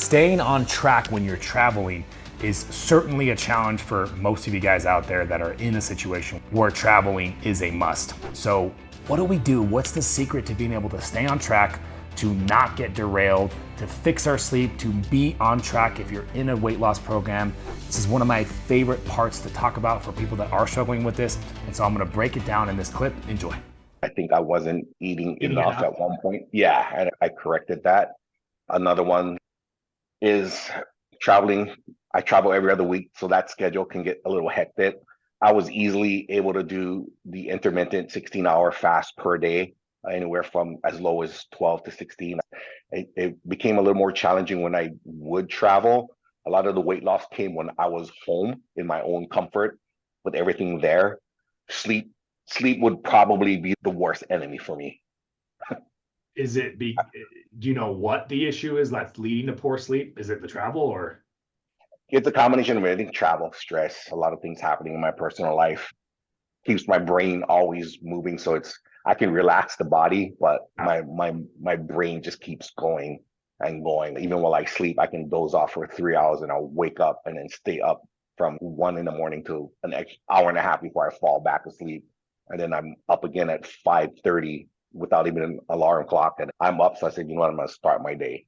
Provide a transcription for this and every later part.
Staying on track when you're traveling is certainly a challenge for most of you guys out there that are in a situation where traveling is a must. So what do we do? What's the secret to being able to stay on track, to not get derailed, to fix our sleep, to be on track if you're in a weight loss program? This is one of my favorite parts to talk about for people that are struggling with this. And so I'm gonna break it down in this clip. Enjoy. I think I wasn't eating enough at one point. Yeah, and I corrected that. Another one is traveling. I travel every other week, so that schedule can get a little hectic. I was easily able to do the intermittent 16-hour fast per day, anywhere from as low as 12 to 16. It became a little more challenging when I would travel. A lot of the weight loss came when I was home in my own comfort with everything there. Sleep would probably be the worst enemy for me. Do you know what the issue is that's leading to poor sleep? Is it the travel or? It's a combination of everything: travel, stress, a lot of things happening in my personal life. Keeps my brain always moving, so I can relax the body, but my brain just keeps going and going. Even while I sleep, I can doze off for 3 hours and I'll wake up and then stay up from 1 a.m. to an extra hour and a half before I fall back asleep. And then I'm up again at 5:30 without even an alarm clock. And I'm up, so I said, you know what, I'm going to start my day.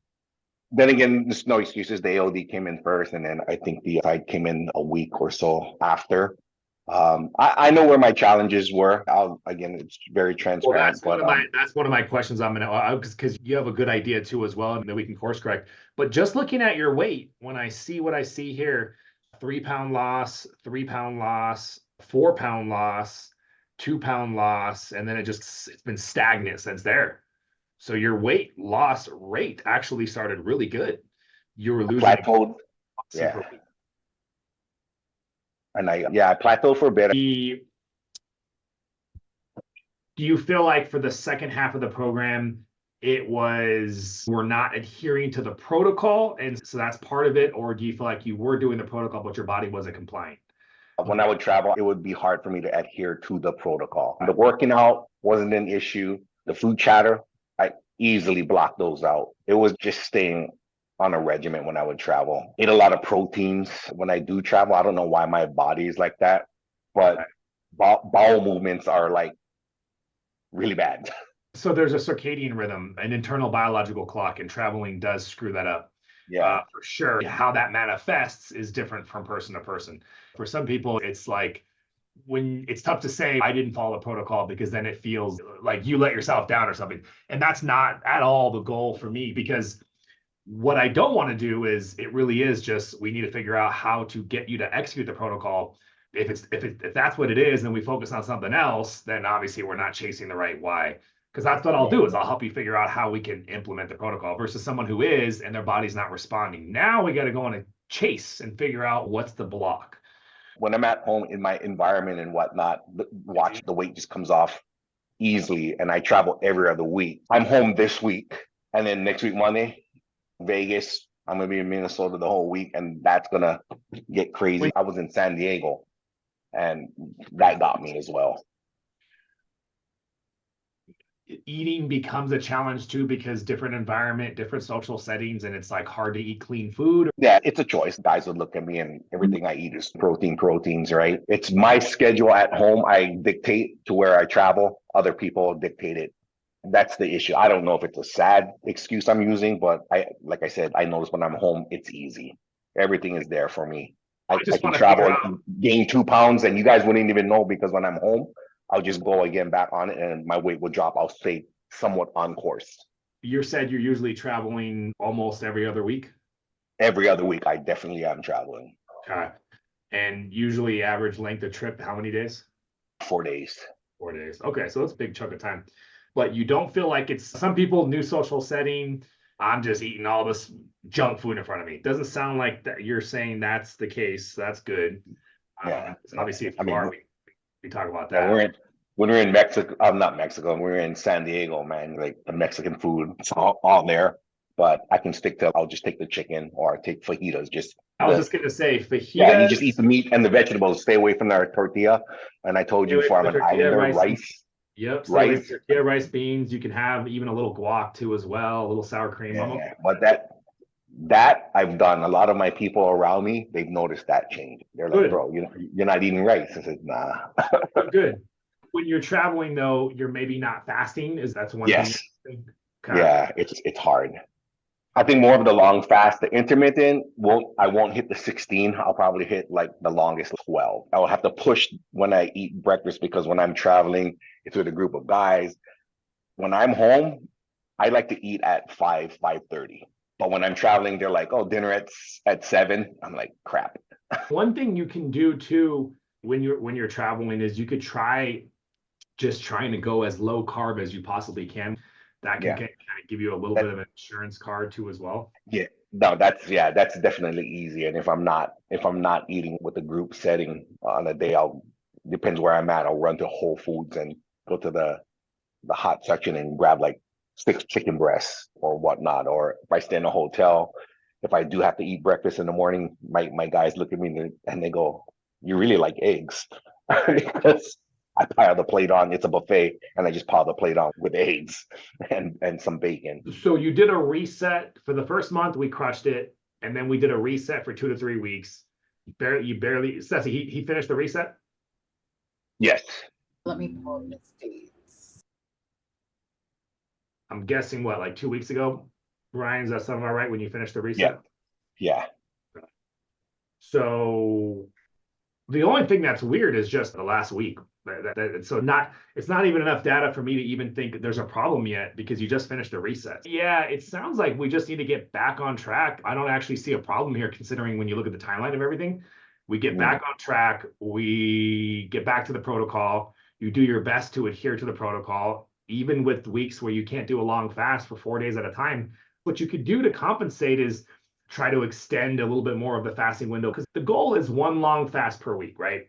Then again, there's no excuses. The AOD came in first, and then I think the side came in a week or so after. I know where my challenges were. Again, it's very transparent. Well, that's one of my questions. I'm gonna because you have a good idea too as well, and then we can course correct. But just looking at your weight, when I see what I see here, 3-pound loss, 3-pound loss, 4-pound loss, 2-pound loss, and then it's been stagnant since there. So your weight loss rate actually started really good. You were losing. Plateaued. Yeah. And I plateaued for a bit. Do you feel like for the second half of the program, we're not adhering to the protocol, and so that's part of it? Or do you feel like you were doing the protocol, but your body wasn't compliant? When I would travel, it would be hard for me to adhere to the protocol. The working out wasn't an issue. The food chatter, I easily blocked those out. It was just staying on a regimen when I would travel. Ate a lot of proteins when I do travel. I don't know why my body is like that, but bowel movements are like really bad. So there's a circadian rhythm, an internal biological clock, and traveling does screw that up. Yeah, for sure. How that manifests is different from person to person. For some people, it's like when it's tough to say, I didn't follow the protocol, because then it feels like you let yourself down or something. And that's not at all the goal for me, because what I don't want to do is, it really is just, we need to figure out how to get you to execute the protocol. If that's what it is, and we focus on something else, then obviously we're not chasing the right why. Because that's what I'll do, is I'll help you figure out how we can implement the protocol, versus someone who is, and their body's not responding. Now we got to go on a chase and figure out what's the block. When I'm at home in my environment and whatnot, watch the weight just comes off easily. And I travel every other week. I'm home this week, and then next week, Monday, Vegas. I'm going to be in Minnesota the whole week, and that's going to get crazy. I was in San Diego, and that got me as well. Eating becomes a challenge too, because different environment, different social settings, and it's like hard to eat clean food. Yeah, it's a choice. Guys would look at me and everything I eat is proteins, right? It's my schedule at home. I dictate to where I travel. Other people dictate it. That's the issue. I don't know if it's a sad excuse I'm using, but like I said, I notice when I'm home, it's easy. Everything is there for me. I can travel and gain 2 pounds, and you guys wouldn't even know, because when I'm home, I'll just go again back on it and my weight will drop. I'll stay somewhat on course. You said you're usually traveling almost every other week? Every other week, I definitely am traveling. Okay. And usually average length of trip, how many days? 4 days. 4 days. Okay, so that's a big chunk of time. But you don't feel like it's, some people, new social setting, I'm just eating all this junk food in front of me. It doesn't sound like that you're saying that's the case. That's good. Yeah. Obviously, if you are, we talk about that. When we're in Mexico, I'm not Mexico, we're in San Diego, man, like the Mexican food, it's all there. But I can I'll just take the chicken, or take fajitas. I was just going to say fajitas. Yeah, you just eat the meat and the vegetables. Stay away from their tortilla. And I told you before, I'm an islander, rice. Yep. So rice. Tortilla, rice, beans. You can have even a little guac too as well, a little sour cream. Yeah, but That I've done. A lot of my people around me, they've noticed that change. They're like, Good. bro, you're not eating rice. I said, nah. Good. When you're traveling though, you're maybe not fasting. Is that's one thing? Yes. Okay. Yeah, it's hard. I think more of the long fast, the intermittent I won't hit the 16. I'll probably hit like the longest 12. I will have to push when I eat breakfast because when I'm traveling, it's with a group of guys. When I'm home, I like to eat at 5:30. But when I'm traveling, they're like, "Oh, dinner at 7." I'm like, "Crap." One thing you can do too when you're traveling is you could try just trying to go as low carb as you possibly can. That can Yeah. kind of give you a little That, bit of an insurance card too as well. yeah. No, that's definitely easy. And if I'm not eating with a group setting on a day, I'll depends where I'm at. I'll run to Whole Foods and go to the hot section and grab like 6 chicken breasts or whatnot. Or if I stay in a hotel, if I do have to eat breakfast in the morning, my guys look at me and they go, "You really like eggs?" Because I pile the plate on. It's a buffet, and I just pile the plate on with eggs and some bacon. So you did a reset for the first month, we crushed it, and then we did a reset for 2 to 3 weeks. You barely, Ceci, he finished the reset. Yes. Let me pull the dates. I'm guessing what, like 2 weeks ago, Ryan, does that sound about right when you finished the Yeah. reset? Yeah. So the only thing that's weird is just the last week. So it's not even enough data for me to even think there's a problem yet because you just finished the reset. Yeah, it sounds like we just need to get back on track. I don't actually see a problem here considering when you look at the timeline of everything. We get back on track, we get back to the protocol. You do your best to adhere to the protocol, even with weeks where you can't do a long fast for 4 days at a time. What you could do to compensate is try to extend a little bit more of the fasting window because the goal is one long fast per week, right?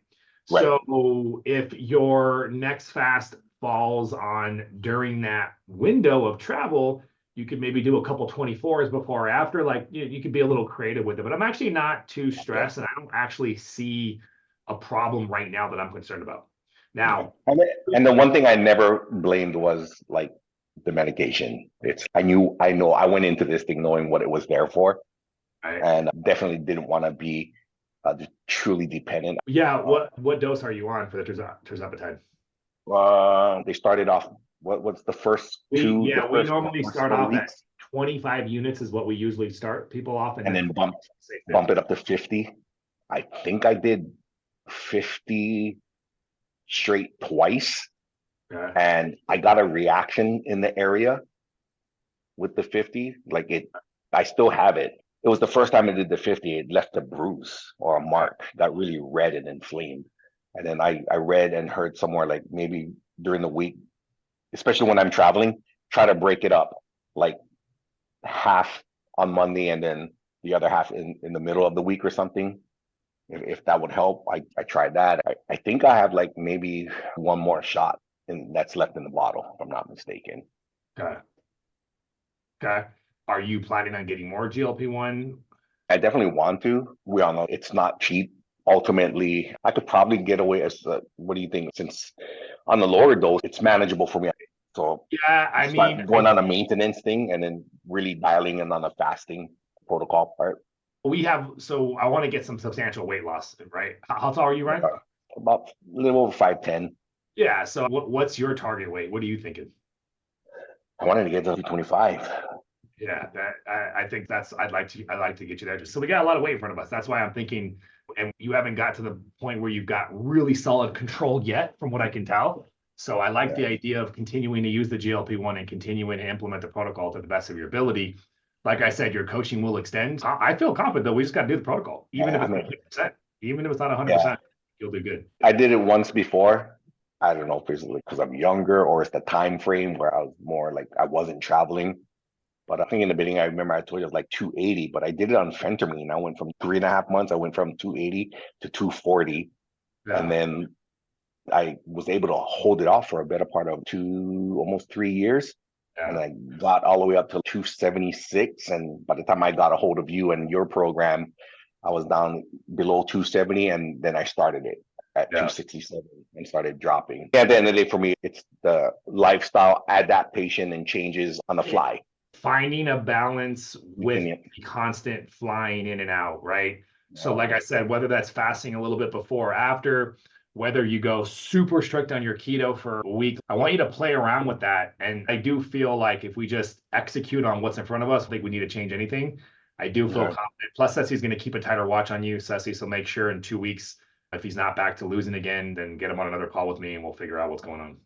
Right. So if your next fast falls on during that window of travel, you could maybe do a couple 24s before or after. Like you could be a little creative with it, but I'm actually not too stressed and I don't actually see a problem right now that I'm concerned about. Now, And the one thing I never blamed was like the medication. I know I went into this thing knowing what it was there for, and definitely didn't want to be truly dependent. Yeah, what dose are you on for the tirzepatide? They started off. What's the first two? We normally start off at weeks, 25 units is what we usually start people off, and then bump it up to 50. I think I did 50 straight twice, and I got a reaction in the area with the 50. Like I still have it. It was the first time I did the 50. It left a bruise or a mark, got really red and inflamed. And then I read and heard somewhere like maybe during the week, especially when I'm traveling, try to break it up like half on Monday and then the other half in the middle of the week or something. If that would help, I tried that. I think I have like maybe one more shot and that's left in the bottle, if I'm not mistaken. Okay. Are you planning on getting more GLP-1? I definitely want to. We all know it's not cheap. Ultimately, I could probably get away what do you think? Since on the lower dose, it's manageable for me. So yeah, I mean, going on a maintenance thing and then really dialing in on the fasting protocol part. So I want to get some substantial weight loss, right? How tall are you, Ryan? About a little over 5'10". Yeah. So what's your target weight? What are you thinking? I wanted to get to 225. Yeah, I think I'd like to get you there. So we got a lot of weight in front of us. That's why I'm thinking, and you haven't got to the point where you've got really solid control yet, from what I can tell. So I like the idea of continuing to use the GLP-1 and continuing to implement the protocol to the best of your ability. Like I said, your coaching will extend. I feel confident though. We just got to do the protocol, even if it's not 100%. Even if it's not 100%, you'll do good. I did it once before. I don't know if it's because I'm younger or it's the time frame where I was more like I wasn't traveling. But I think in the beginning, I remember I told you it was like 280, but I did it on phentermine. I went from 3.5 months, I went from 280 to 240. Yeah. And then I was able to hold it off for a better part of almost 3 years. Yeah. And I got all the way up to 276. And by the time I got a hold of you and your program, I was down below 270. And then I started it at 267 and started dropping. At the end of the day, for me, it's the lifestyle adaptation and changes on the fly. finding a balance with Keeping it. the constant flying in and out, right? So like I said, whether that's fasting a little bit before or after, whether you go super strict on your keto for a week, I want you to play around with that. And I do feel like if we just execute on what's in front of us, I think we need to change anything. I do feel Okay. confident. Plus, Ceci's going to keep a tighter watch on you, Ceci. So make sure in 2 weeks, if he's not back to losing again, then get him on another call with me and we'll figure out what's going on.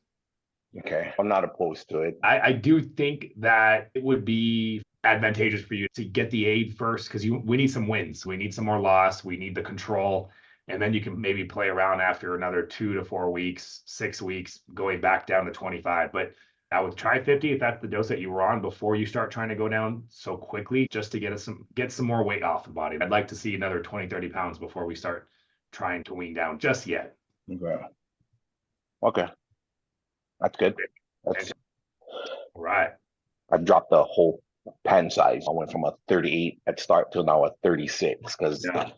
Okay. I'm not opposed to it. I do think that it would be advantageous for you to get the aid first because we need some wins. We need some more loss. We need the control. And then you can maybe play around after another 2 to 4 weeks, 6 weeks, going back down to 25. But I would try 50 if that's the dose that you were on before you start trying to go down so quickly, just to get some more weight off the body. I'd like to see another 20, 30 pounds before we start trying to wean down just yet. Okay. Okay. That's good. That's, Right. I've dropped the whole pen size. I went from a 38 at start to now a 36 because Yeah.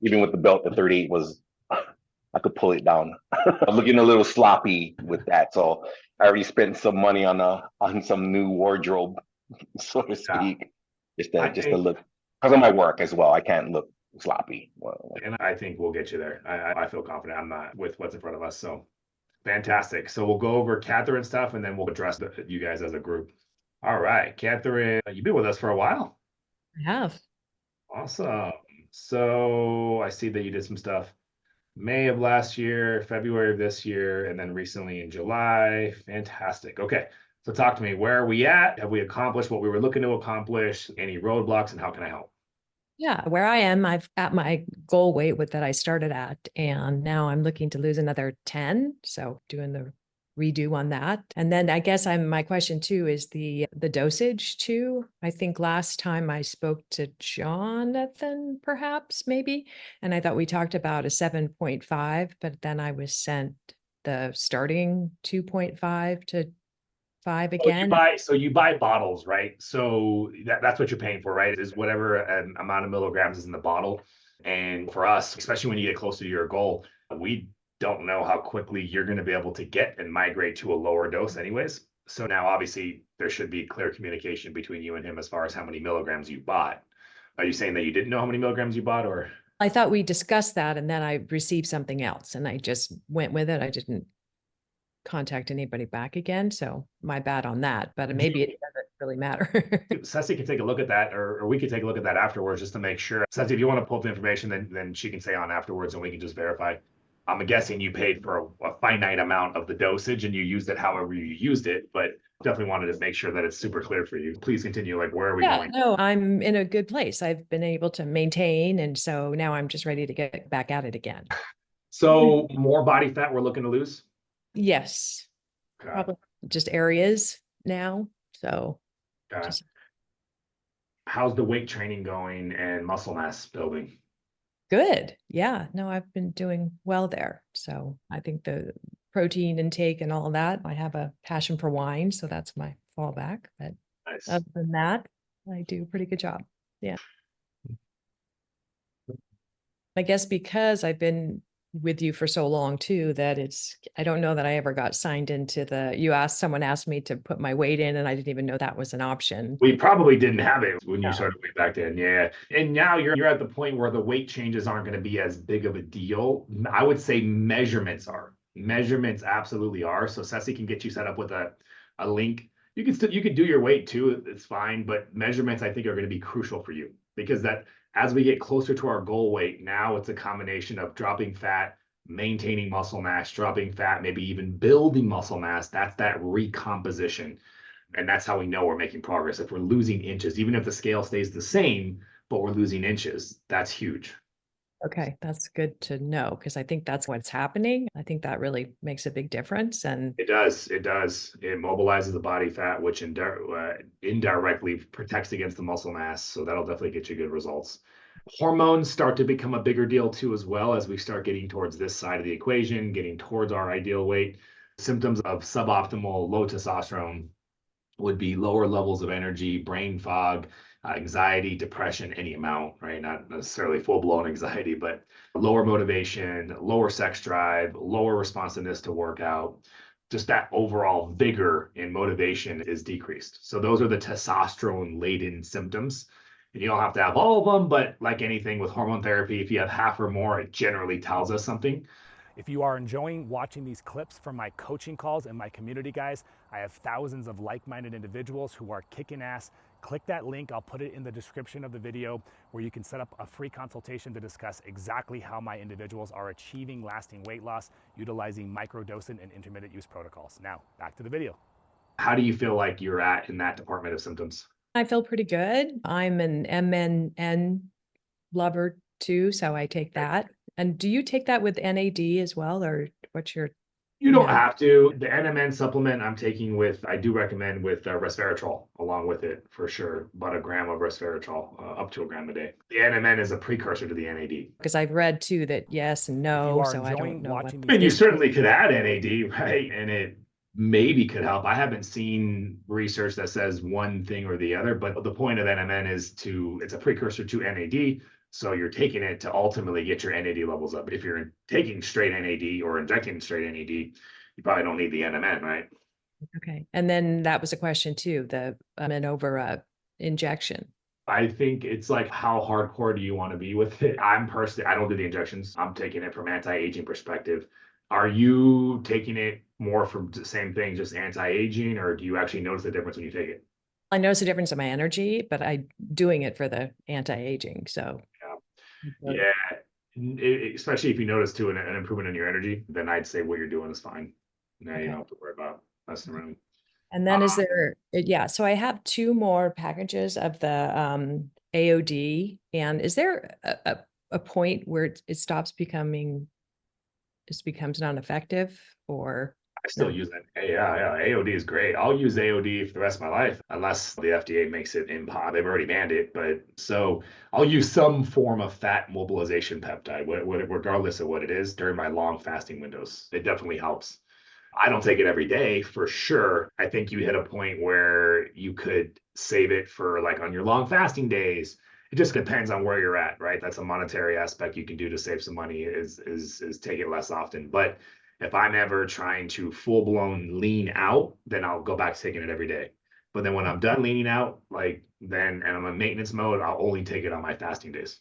even with the belt, the 38 was, I could pull it down. I'm looking a little sloppy with that. So I already spent some money on some new wardrobe, so to speak, just to look, because of my work as well. I can't look sloppy. And I think we'll get you there. I feel confident. I'm not with what's in front of us. So fantastic. So we'll go over Catherine stuff and then we'll address you guys as a group. All right, Catherine, you've been with us for a while. I have. Awesome. So I see that you did some stuff May of last year, February of this year, and then recently in July. Fantastic. Okay. So talk to me. Where are we at? Have we accomplished what we were looking to accomplish? Any roadblocks and how can I help? Yeah, where I am, I've at my goal weight with that I started at, and now I'm looking to lose another 10. So doing the redo on that. And then I guess my question too is the dosage too. I think last time I spoke to Jonathan, perhaps, maybe, and I thought we talked about a 7.5, but then I was sent the starting 2.5 to 5 again. So you buy bottles, right? So that's what you're paying for, right? Is whatever amount of milligrams is in the bottle. And for us, especially when you get closer to your goal, we don't know how quickly you're going to be able to get and migrate to a lower dose anyways. So now obviously there should be clear communication between you and him as far as how many milligrams you bought. Are you saying that you didn't know how many milligrams you bought, or? I thought we discussed that and then I received something else and I just went with it. I didn't contact anybody back again. So my bad on that, but maybe it doesn't really matter. Ceci can take a look at that, or we could take a look at that afterwards just to make sure. Ceci, if you want to pull up the information, then she can say on afterwards and we can just verify. I'm guessing you paid for a finite amount of the dosage and you used it however you used it, but definitely wanted to make sure that it's super clear for you. Please continue. Like, where are we going? No, I'm in a good place. I've been able to maintain. And so now I'm just ready to get back at it again. So more body fat we're looking to lose? Yes. Okay. Probably just areas now. So Okay. just How's the weight training going and muscle mass building? good. Yeah. No, I've been doing well there. So I think the protein intake and all of that, I have a passion for wine. So that's my fallback. But Nice. other than that, I do a pretty good job. Yeah. I guess because I've been with you for so long too, that I don't know that I ever got signed into someone asked me to put my weight in and I didn't even know that was an option. We probably didn't have it when you No. started way back then. Yeah. And now you're at the point where the weight changes aren't going to be as big of a deal. I would say measurements are. Measurements absolutely are. So Ceci can get you set up with a link. You could do your weight too. It's fine, but measurements I think are going to be crucial for you because that as we get closer to our goal weight, now it's a combination of dropping fat, maintaining muscle mass, dropping fat, maybe even building muscle mass. That's that recomposition. And that's how we know we're making progress. If we're losing inches, even if the scale stays the same, but we're losing inches, that's huge. Okay, that's good to know because I think that's what's happening. I think that really makes a big difference. And It does. It does. It mobilizes the body fat, which indirectly protects against the muscle mass. So that'll definitely get you good results. Hormones start to become a bigger deal too, as well as we start getting towards this side of the equation, getting towards our ideal weight. Symptoms of suboptimal low testosterone would be lower levels of energy, brain fog, anxiety, depression, any amount, right? Not necessarily full blown anxiety, but lower motivation, lower sex drive, lower responsiveness to workout, just that overall vigor and motivation is decreased. So those are the testosterone laden symptoms. And you don't have to have all of them, but like anything with hormone therapy, if you have half or more, it generally tells us something. If you are enjoying watching these clips from my coaching calls and my community, guys, I have thousands of like-minded individuals who are kicking ass. Click that link, I'll put it in the description of the video, where you can set up a free consultation to discuss exactly how my individuals are achieving lasting weight loss utilizing microdosing and intermittent use protocols. Now, back to the video. How do you feel like you're at in that department of symptoms? I feel pretty good. I'm an MNN lover too, so I take that. And do you take that with NAD as well, or what's your? You don't No. have to. The NMN supplement I'm taking with, I do recommend with resveratrol along with it for sure. About a gram of resveratrol, up to a gram a day. The NMN is a precursor to the NAD. Because I've read too that yes and no, are so I don't enjoying know what. watching I mean, you these- certainly could add NAD, right? And it maybe could help. I haven't seen research that says one thing or the other, but the point of NMN is it's a precursor to NAD. So you're taking it to ultimately get your NAD levels up. If you're taking straight NAD or injecting straight NAD, you probably don't need the NMN, right? Okay. And then that was a question too, the an over injection. I think it's like, how hardcore do you want to be with it? I'm personally, I don't do the injections. I'm taking it from anti-aging perspective. Are you taking it more from the same thing, just anti-aging, or do you actually notice the difference when you take it? I notice a difference in my energy, but I'm doing it for the anti-aging. So Yeah, especially if you notice too an improvement in your energy, then I'd say what you're doing is fine. Now you Okay. don't have to worry about messing around. And then is there, yeah, so I have 2 more packages of the AOD. And is there a point where it stops becoming, it becomes non-effective, or? I still No. use it. Yeah, AOD is great. I'll use AOD for the rest of my life, unless the FDA makes it impossible. They've already banned it, but so I'll use some form of fat mobilization peptide, regardless of what it is, during my long fasting windows. It definitely helps. I don't take it every day for sure. I think you hit a point where you could save it for like on your long fasting days. It just depends on where you're at, right? That's a monetary aspect you can do to save some money is take it less often. But if I'm ever trying to full blown lean out, then I'll go back to taking it every day. But then when I'm done leaning out, and I'm in maintenance mode, I'll only take it on my fasting days.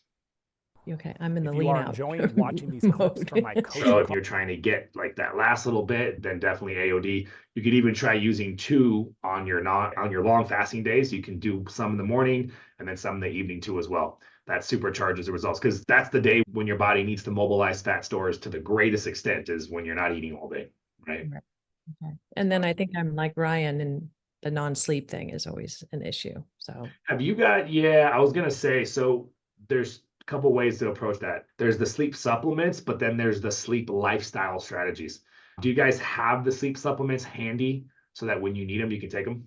Okay, I'm in the If you lean are out enjoying watching these clips mode. from my coaching So if you're trying to get like that last little bit, then definitely AOD. You could even try using 2 on your long fasting days. You can do some in the morning and then some in the evening too as well. That supercharges the results, because that's the day when your body needs to mobilize fat stores to the greatest extent, is when you're not eating all day, right? Okay. And then I think I'm like Ryan, and the non-sleep thing is always an issue. So Have you got, yeah, I was gonna say, so there's a couple ways to approach that. There's the sleep supplements, but then there's the sleep lifestyle strategies. Do you guys have the sleep supplements handy so that when you need them, you can take them?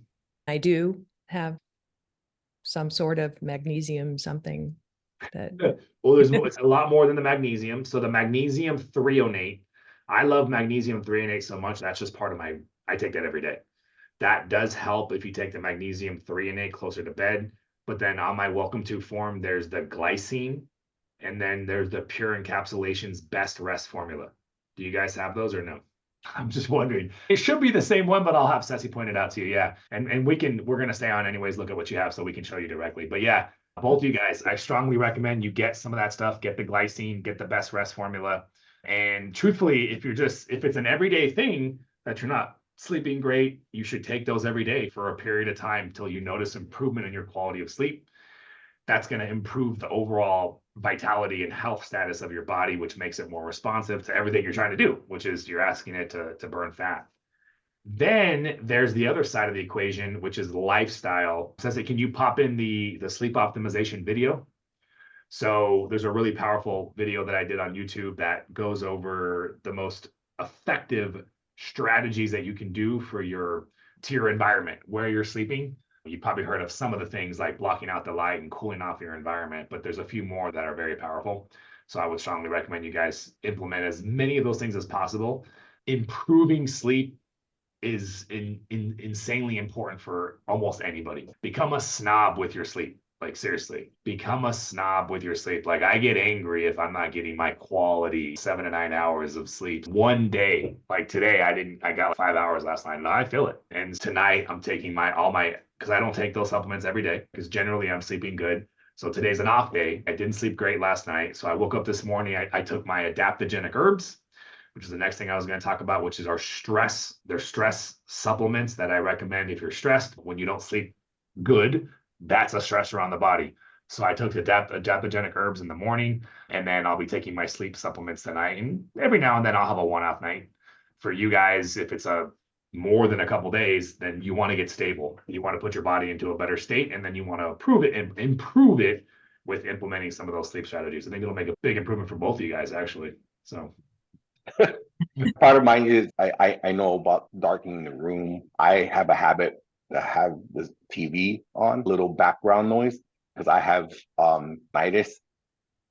I do have some sort of magnesium something that Well, it's a lot more than the magnesium. So the magnesium threonate, I love magnesium threonate so much. That's just part of I take that every day. That does help if you take the magnesium threonate closer to bed. But then on my welcome to form, there's the glycine, and then there's the Pure Encapsulation's best rest formula. Do you guys have those or no? I'm just wondering. It should be the same one, but I'll have Ceci point it out to you. Yeah. And we're gonna stay on anyways, look at what you have so we can show you directly. But yeah, both you guys, I strongly recommend you get some of that stuff, get the glycine, get the best rest formula. And truthfully, if it's an everyday thing that you're not sleeping great, you should take those every day for a period of time until you notice improvement in your quality of sleep. That's going to improve the overall vitality and health status of your body, which makes it more responsive to everything you're trying to do, which is you're asking it to burn fat. Then there's the other side of the equation, which is lifestyle. Says, can you pop in the sleep optimization video? So there's a really powerful video that I did on YouTube that goes over the most effective strategies that you can do for your environment where you're sleeping. You probably heard of some of the things like blocking out the light and cooling off your environment, but there's a few more that are very powerful. So I would strongly recommend you guys implement as many of those things as possible. Improving sleep is insanely important for almost anybody. Become a snob with your sleep. Like seriously, become a snob with your sleep. Like I get angry if I'm not getting my quality 7 to 9 hours of sleep one day. Like today, I got like 5 hours last night and I feel it. And tonight I'm taking because I don't take those supplements every day because generally I'm sleeping good. So today's an off day. I didn't sleep great last night. So I woke up this morning. I took my adaptogenic herbs, which is the next thing I was going to talk about, which is their stress supplements that I recommend if you're stressed when you don't sleep good. That's a stressor on the body. So I took the adaptogenic herbs in the morning, and then I'll be taking my sleep supplements tonight. And every now and then I'll have a one-off night. For you guys, if it's a more than a couple days, then you want to get stable. You want to put your body into a better state, and then you want to improve it with implementing some of those sleep strategies. I think it'll make a big improvement for both of you guys, actually. So Part of mine is I know about darkening the room. I have a habit to have the TV on, little background noise, because I have tinnitus.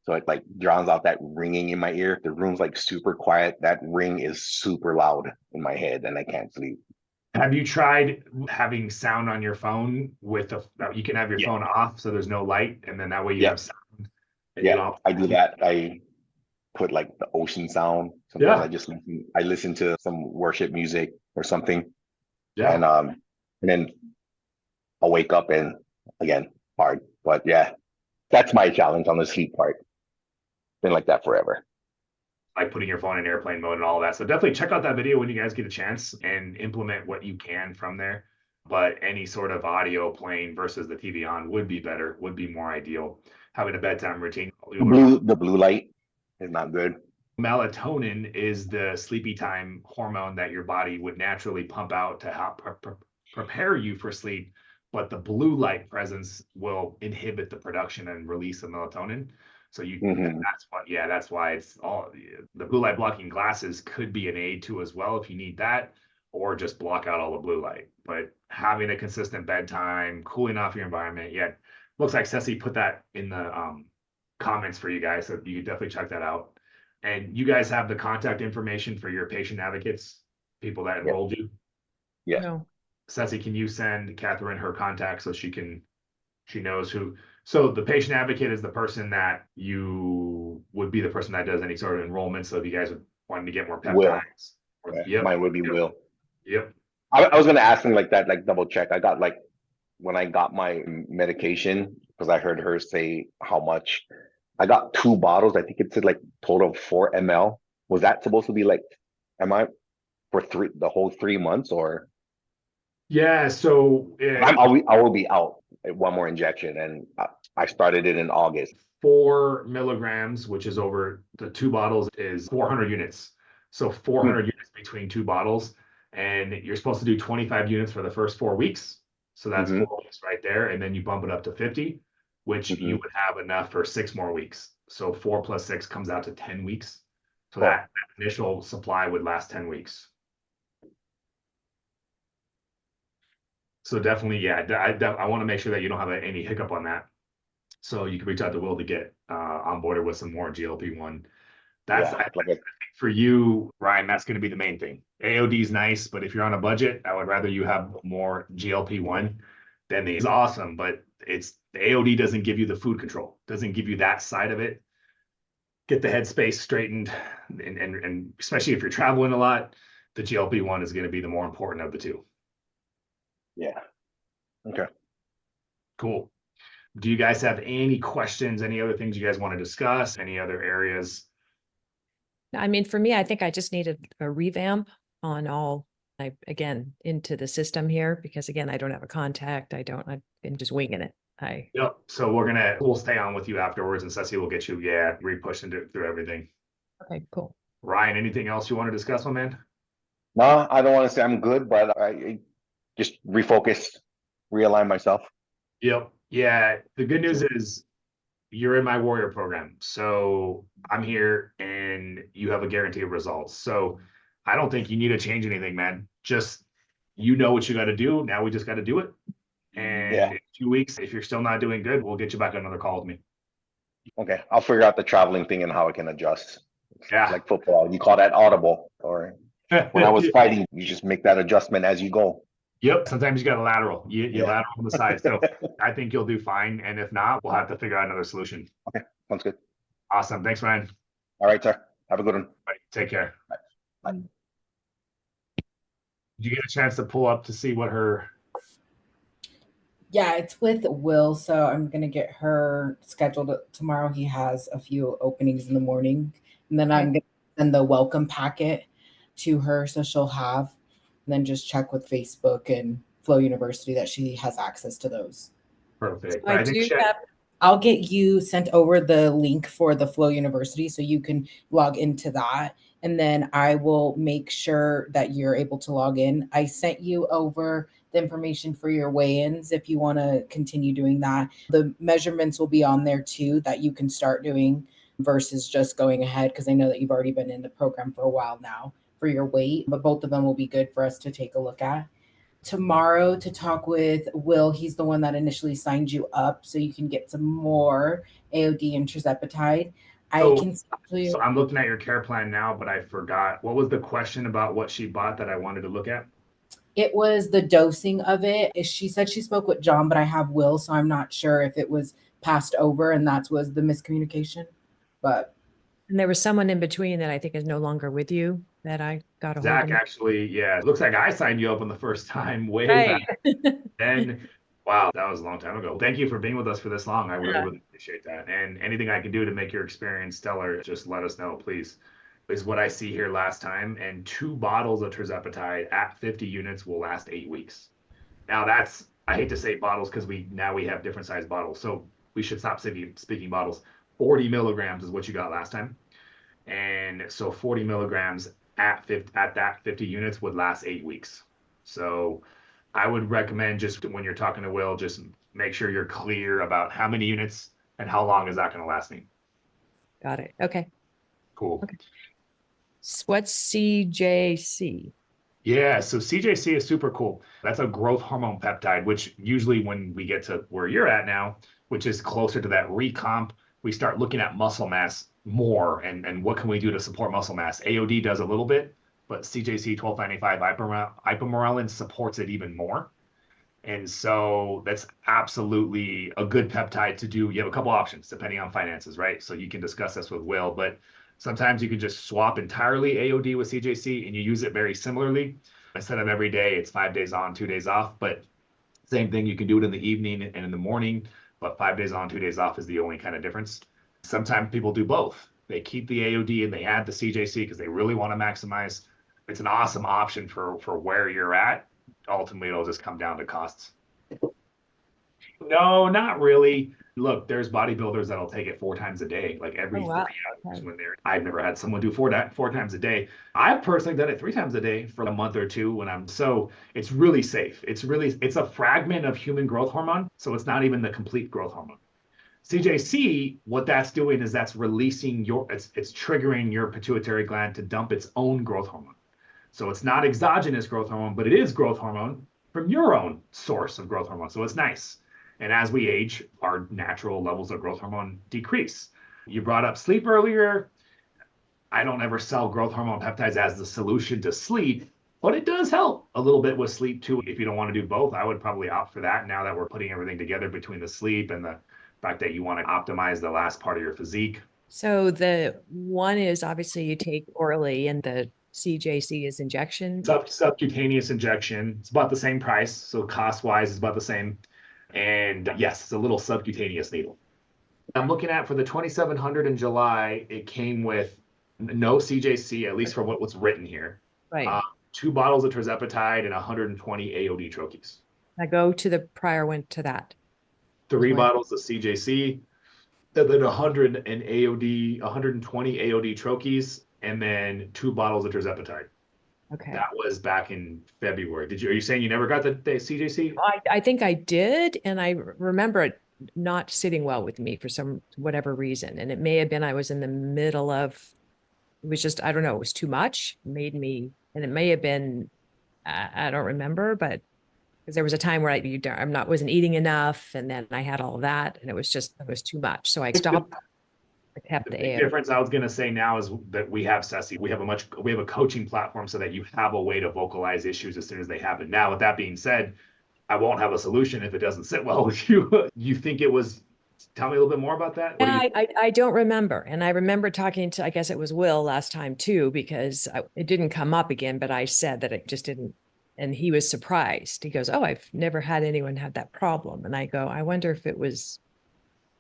So it like drowns out that ringing in my ear. If the room's like super quiet, that ring is super loud in my head and I can't sleep. have you tried having sound on your phone you can have your Yeah. phone off so there's no light, and then that way you Yeah. have sound. And you Yeah, don't. I do that. I put like the ocean sound. Sometimes Yeah. I listen to some worship music or something, Yeah. and then I'll wake up and again hard. But yeah, that's my challenge on the sleep part. Been like that forever. Like putting your phone in airplane mode and all that. So definitely check out that video when you guys get a chance and implement what you can from there. But any sort of audio playing versus the TV on would be better, would be more ideal. Having a bedtime routine. The blue light is not good. Melatonin is the sleepy time hormone that your body would naturally pump out to help prepare you for sleep. But the blue light presence will inhibit the production and release of melatonin. So Hmm. that's why it's all the blue light blocking glasses could be an aid to as well if you need that, or just block out all the blue light. But having a consistent bedtime, cooling off your environment. Yeah, looks like Ceci put that in the comments for you guys, so you can definitely check that out. And you guys have the contact information for your patient advocates, people that Yep. enrolled you. Yeah. No. Ceci, can you send Catherine her contact so she knows who? So the patient advocate is the person that would be the person that does any sort of enrollment. So if you guys are wanting to get more Will. peptides, Yeah. Mine would be Will. Yep. I was gonna ask him like that, like double check. I got like when I got my medication because I heard her say how much. I got 2 bottles. I think it said like total of 4 ml. Was that supposed to be like, am I for the whole 3 months or? Yeah. So I will be out at one more injection, and I started it in August. 4 milligrams, which is over the 2 bottles, is 400 units. So 400 units between 2 bottles, and you're supposed to do 25 units for the first 4 weeks. So that's 4 weeks right there, and then you bump it up to 50, which you would have enough for 6 more weeks. So 4 + 6 comes out to 10 weeks. So that initial supply would last 10 weeks. So definitely, yeah, I want to make sure that you don't have any hiccup on that. So you can reach out to Will to get onboarded with some more GLP-1. That's for you, Ryan. That's going to be the main thing. AOD is nice, but if you're on a budget, I would rather you have more GLP-1 than these. Awesome, but the AOD doesn't give you the food control, doesn't give you that side of it. Get the headspace straightened, and especially if you're traveling a lot, the GLP-1 is going to be the more important of the two. Yeah. Okay. Cool. Do you guys have any questions? Any other things you guys want to discuss? Any other areas? I mean, for me, I think I just needed a revamp on again, into the system here, because again, I don't have a contact. I've been just winging it. Yep. So we'll stay on with you afterwards, and Ceci will get you, re-pushed through everything. Okay, cool. Ryan, anything else you want to discuss, my man? No, I don't want to say I'm good, but I just refocus, realign myself. Yep. Yeah. The good news is you're in my warrior program. So I'm here and you have a guarantee of results. So I don't think you need to change anything, man. Just, you know what you got to do. Now we just got to do it. And in 2 weeks, if you're still not doing good, we'll get you back on another call with me. Okay. I'll figure out the traveling thing and how I can adjust. Yeah. It's like football. You call that audible, or when I was fighting, you just make that adjustment as you go. Yep. Sometimes you got a lateral. You Yeah. lateral on the side. So I think you'll do fine. And if not, we'll have to figure out another solution. Okay, sounds good. Awesome. Thanks, Ryan. All right, sir. Have a good one. Bye. Take care. Bye. Did you get a chance to pull up to see what her? Yeah, it's with Will, so I'm gonna get her scheduled tomorrow. He has a few openings in the morning, and then I'm gonna send the welcome packet to her so she'll have, and then just check with Facebook and Flow University that she has access to those. Perfect. So I I think do she, have, I'll get you sent over the link for the Flow University so you can log into that. And then I will make sure that you're able to log in. I sent you over the information for your weigh-ins if you want to continue doing that. The measurements will be on there too that you can start doing versus just going ahead, because I know that you've already been in the program for a while now for your weight, but both of them will be good for us to take a look at tomorrow to talk with Will. He's the one that initially signed you up so you can get some more AOD and tirzepatide. I So- can schedule you. so I'm looking at your care plan now, but I forgot. What was the question about what she bought that I wanted to look at? It was the dosing of it. She said she spoke with John, but I have Will, so I'm not sure if it was passed over and that was the miscommunication. But and there was someone in between that I think is no longer with you that I got a hold Zach of. actually, yeah, it looks like I signed you up on the first time way Right. back then. Wow, that was a long time ago. Thank you for being with us for this long. I really, Yeah. really appreciate that. And anything I can do to make your experience stellar, just let us know, please. Is what I see here last time. And 2 bottles of tirzepatide at 50 units will last 8 weeks. Now that's, I hate to say bottles because we have different size bottles. So we should stop speaking bottles. 40 milligrams is what you got last time. And so 40 milligrams at that 50 units would last 8 weeks. So I would recommend, just when you're talking to Will, just make sure you're clear about how many units and how long is that going to last me. Got it. Okay. Cool. Okay. What's CJC? Yeah, so CJC is super cool. That's a growth hormone peptide, which usually when we get to where you're at now, which is closer to that recomp, we start looking at muscle mass more and what can we do to support muscle mass. AOD does a little bit, but CJC 1295 ipamorelin supports it even more. And so that's absolutely a good peptide to do. You have a couple options depending on finances, right? So you can discuss this with Will, but sometimes you can just swap entirely AOD with CJC and you use it very similarly. Instead of every day, it's 5 days on, 2 days off. But same thing, you can do it in the evening and in the morning, but 5 days on, 2 days off is the only kind of difference. Sometimes people do both. They keep the AOD and they add the CJC because they really want to maximize. It's an awesome option for where you're at. Ultimately, it'll just come down to costs. No, not really. Look, there's bodybuilders that'll take it 4 times a day, like every Oh, wow. 3 hours when they're. I've never had someone do four times a day. I've personally done it 3 times a day for a month or two when I'm so. It's really safe. It's a fragment of human growth hormone, so it's not even the complete growth hormone. CJC, what that's doing is that's releasing it's triggering your pituitary gland to dump its own growth hormone. So it's not exogenous growth hormone, but it is growth hormone from your own source of growth hormone. So it's nice. And as we age, our natural levels of growth hormone decrease. You brought up sleep earlier. I don't ever sell growth hormone peptides as the solution to sleep, but it does help a little bit with sleep too. If you don't want to do both, I would probably opt for that now that we're putting everything together between the sleep and the fact that you want to optimize the last part of your physique. So the one is obviously you take orally and the CJC is injection. Subcutaneous injection. It's about the same price. So cost-wise, it's about the same. And yes, it's a little subcutaneous needle. I'm looking at for the 2700 in July, it came with no CJC, at least from what's written here. Right. 2 bottles of tirzepatide and 120 AOD troches. I go to the prior one to that. 3 Right. bottles of CJC, then 120 AOD troches, and then 2 bottles of tirzepatide. Okay. That was back in February. Are you saying you never got the CJC? I think I did, and I remember it not sitting well with me for whatever reason. And it may have been I was in the middle of, it was just, I don't know, it was too much, made me, and it may have been, I don't remember, but because there was a time where wasn't eating enough, and then I had all of that, and it was too much. So I stopped. Kept The the big air. difference I was going to say now is that we have Ceci. We have a coaching platform so that you have a way to vocalize issues as soon as they happen. Now, with that being said, I won't have a solution if it doesn't sit well with you. You think it was, tell me a little bit more about that. What do Yeah, you, I don't remember. And I remember talking to, I guess it was Will last time too, because it didn't come up again, but I said that it just didn't. And he was surprised. He goes, "Oh, I've never had anyone have that problem." And I go, "I wonder if it was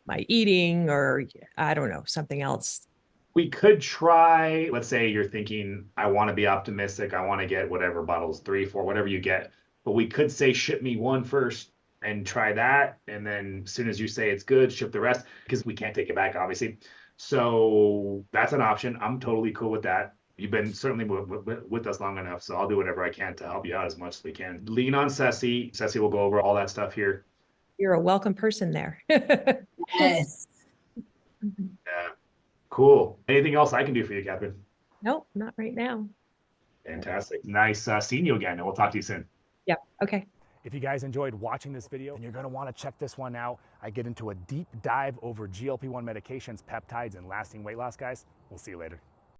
my eating or I don't know, something else." we could try, let's say you're thinking, I want to be optimistic. I want to get whatever bottles, 3, 4, whatever you get. But we could say ship me one first and try that. And then as soon as you say it's good, ship the rest because we can't take it back, obviously. So that's an option. I'm totally cool with that. You've been certainly with us long enough, so I'll do whatever I can to help you out as much as we can. Lean on Ceci. Ceci will go over all that stuff here. You're a welcome person there. Yes. Yeah, cool. Anything else I can do for you, Catherine? Nope, not right now. Fantastic. Nice seeing you again, and we'll talk to you soon. Yeah. Okay. If you guys enjoyed watching this video, then you're gonna wanna check this one out. I get into a deep dive over GLP-1 medications, peptides, and lasting weight loss, guys. We'll see you later.